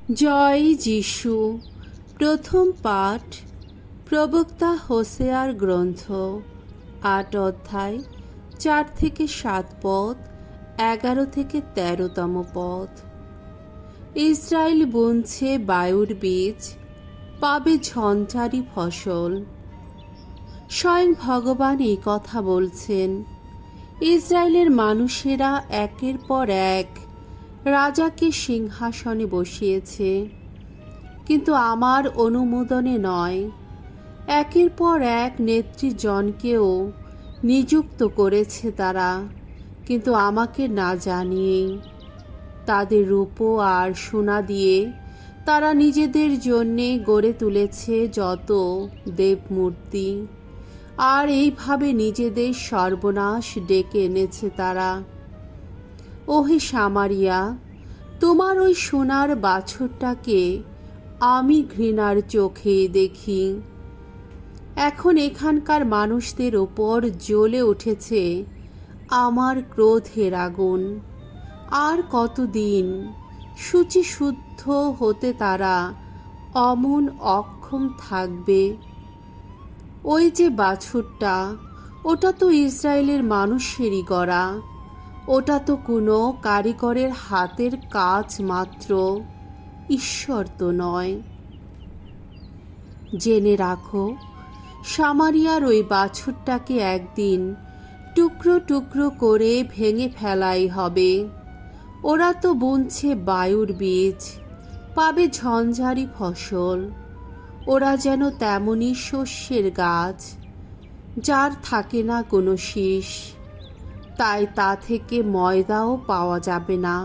জয় যিশু। প্রথম পাঠ প্রবক্তা হোসেয়ার গ্রন্থ ৮ অধ্যায় ৪ থেকে ৭ পদ, ১১ থেকে ১৩তম পদ। ইসরায়েল বুনছে বায়ুর বীজ, পাবে ঝঞ্ঝারি ফসল। স্বয়ং ভগবান এই কথা বলছেন। ইসরায়েলের মানুষেরা একের পর এক রাজাকে সিংহাসনে বসিয়েছে, কিন্তু আমার অনুমোদনে নয়। একের পর এক নেতৃজনকেও নিযুক্ত করেছে তারা, কিন্তু আমাকে না জানিয়েই। তাদের রূপো আর সোনা দিয়ে তারা নিজেদের জন্যে গড়ে তুলেছে যত দেবমূর্তি, আর এইভাবে নিজেদের সর্বনাশ ডেকে এনেছে তারা। ওহে সামারিয়া, তোমার ওই সোনার বাছুরটাকে আমি ঘৃণার চোখে দেখি। এখন এখানকার মানুষদের ওপর জ্বলে উঠেছে আমার ক্রোধের আগুন। আর কতদিন শুচিশুদ্ধ হতে তারা অমন অক্ষম থাকবে? ওই যে বাছুরটা, ওটা তো ইসরায়েলের মানুষেরই গড়া। ওটা তো কোনো কারিগরের হাতের কাজ মাত্র, ঈশ্বর তো নয়। জেনে রাখো, সামারিয়ার ওই বাছুরটাকে একদিন টুকরো টুকরো করে ভেঙে ফেলাই হবে। ওরা তো বুনছে বায়ুর বীজ, পাবে ঝঞ্ঝারি ফসল। ওরা যেন তেমনই শস্যের গাছ, যার থাকে না কোনো শীষ, তাই তা থেকে ময়দাও পাওয়া যাবে না।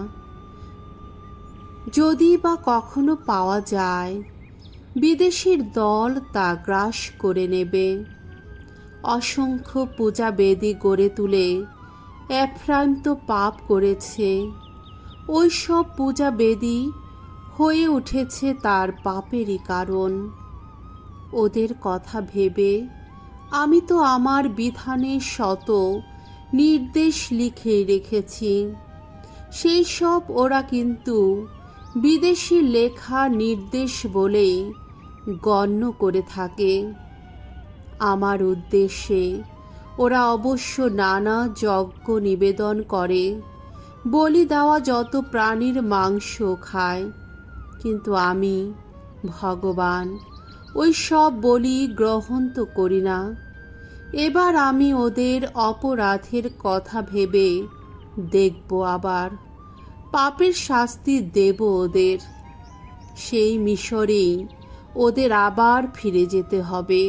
যদি বা কখনো পাওয়া যায়, বিদেশির দল তা গ্রাস করে নেবে। অসংখ্য পূজা বেদি গড়ে তুলে এফ্রাইম তো পাপ করেছে। ওই সব পূজা বেদি হয়ে উঠেছে তার পাপেরই কারণ। ওদের কথা ভেবে আমি তো আমার বিধানে শত নির্দেশ লিখে রেখেছি। সেই সব ওরা কিন্তু বিদেশি লেখা নির্দেশ বলেই গণ্য করে থাকে। আমার উদ্দেশ্যে ওরা অবশ্য নানা যজ্ঞ নিবেদন করে, বলি দেওয়া যত প্রাণীর মাংস খায়, কিন্তু আমি ভগবান ওই সব বলি গ্রহণ তো করি না। এবার আমি ওদের অপরাধের কথা ভেবে দেখব, আবার পাপের শাস্তি দেব ওদের। সেই মিশরেই ওদের আবার ফিরে যেতে হবে।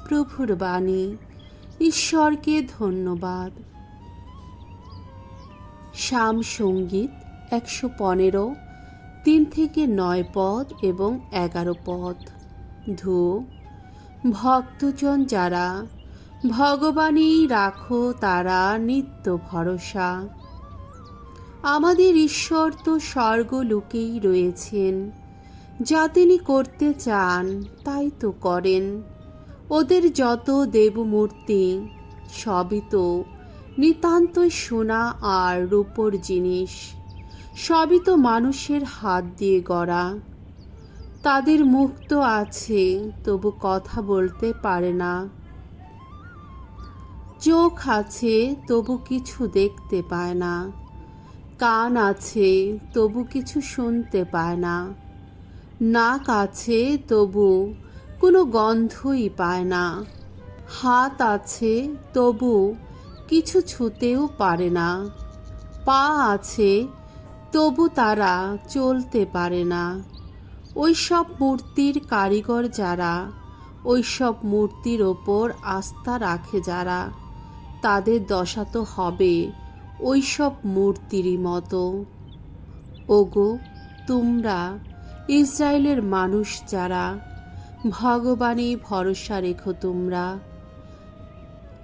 প্রভুর বাণী। ঈশ্বরকে ধন্যবাদ। শাম সঙ্গীত ১১৫, ৩ থেকে ৯ পদ এবং ১১ পদ। ধু ভক্তজন যারা ভগবানই রাখো তারা নিত্য ভরসা। আমাদের ঈশ্বর তো স্বর্গলোকেই রয়েছেন, যা তিনি করতে চান তাই তো করেন। ওদের যত দেবমূর্তি সবই তো নিতান্তই সোনা আর রূপোর জিনিস, সবই তো মানুষের হাত দিয়ে গড়া। তাদের মুখ তো আছে, তবু কথা বলতে পারে না। চোখ আছে, তবু কিছু দেখতে পায় না। কান আছে, তবু কিছু শুনতে পায় না। নাক আছে, তবু কোনো গন্ধই পায় না। হাত আছে, তবু কিছু ছুঁতেও পারে না। পা আছে, তবু তারা চলতে পারে না। ওই সব মূর্তির কারিগর যারা, ওই সব মূর্তির ওপর আস্থা রাখে যারা, তাদের দশা তো হবে ওই সব মূর্তিরই মতো। ওগো, তোমরা ইসরায়েলের মানুষ যারা, ভগবানই ভরসা রেখো তোমরা।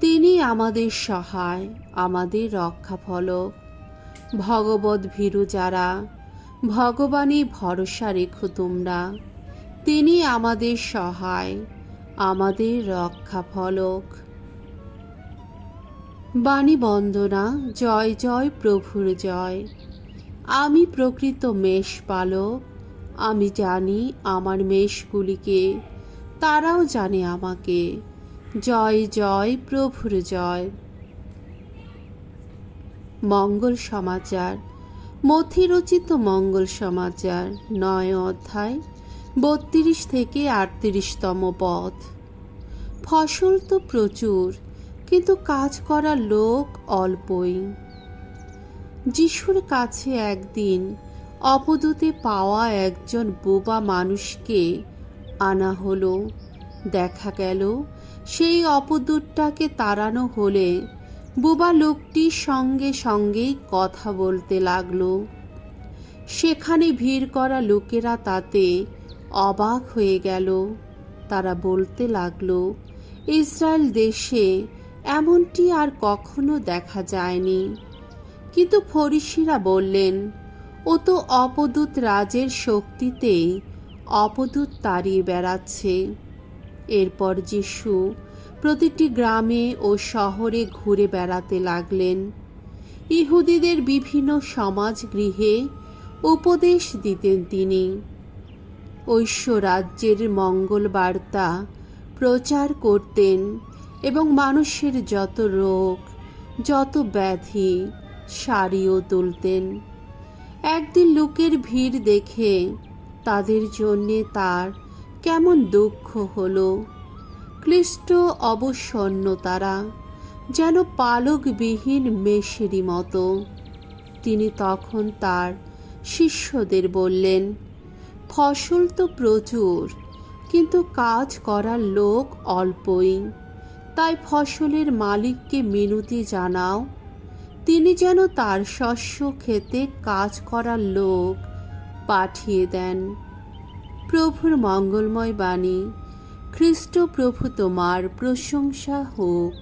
তিনি আমাদের সহায়, আমাদের রক্ষাফলক। ভগবৎ ভীরু যারা, ভগবানই ভরসা রেখো তোমরা। তিনি আমাদের সহায়, আমাদের রক্ষাফলক। বাণী বন্দনা। জয় জয় প্রভুর জয়। আমি প্রকৃত মেষপালক, আমি জানি আমার মেষগুলিকে, তারাও জানে আমাকে। জয় জয় প্রভুর জয়। মঙ্গল সমাচার। মথি রচিত মঙ্গল সমাচার 9 অধ্যায় 32 থেকে 38তম পদ। ফসল তো প্রচুর, কিন্তু কাজ করার লোক অল্পই। যিশুর কাছে একদিন অপদূতে পাওয়া একজন বোবা মানুষকে আনা হলো। দেখা গেল সেই অপদূতটাকে তাড়ানো হলে বোবা লোকটির সঙ্গে সঙ্গেই কথা বলতে লাগলো। সেখানে ভিড় করা লোকেরা তাতে অবাক হয়ে গেল। তারা বলতে লাগলো, ইসরায়েল দেশে এমনটি আর কখনো দেখা যায়নি। কিন্তু ফরিসিরা বললেন, ও তো অপদূত রাজের শক্তিতেই অপদূত তাড়িয়ে বেড়াচ্ছে। এরপর যিশু প্রতিটি গ্রামে ও শহরে ঘুরে বেড়াতে লাগলেন। ইহুদিদের বিভিন্ন সমাজগৃহে উপদেশ দিতেন তিনি। ঐশ্ব রাজ্যের মঙ্গল বার্তা প্রচার করতেন এবং মানুষের যত রোগ, যত ব্যাধি সারিয়ে তুলতেন। একদিন লোকের ভিড় দেখে তাদের জন্যে তার কেমন দুঃখ হলো। ক্লিষ্ট অবসন্ন তারা, যেন পালকবিহীন মেষেরই মতো। তিনি তখন তার শিষ্যদের বললেন, ফসল তো প্রচুর, কিন্তু কাজ করার লোক অল্পই। তাই ফসলের মালিককে মিনতি জানাও, তিনি যেন তার শস্য খেতে কাজ করার লোক পাঠিয়ে দেন। প্রভুর মঙ্গলময় বাণী। খ্রিস্ট প্রভু তোমার প্রশংসা হোক।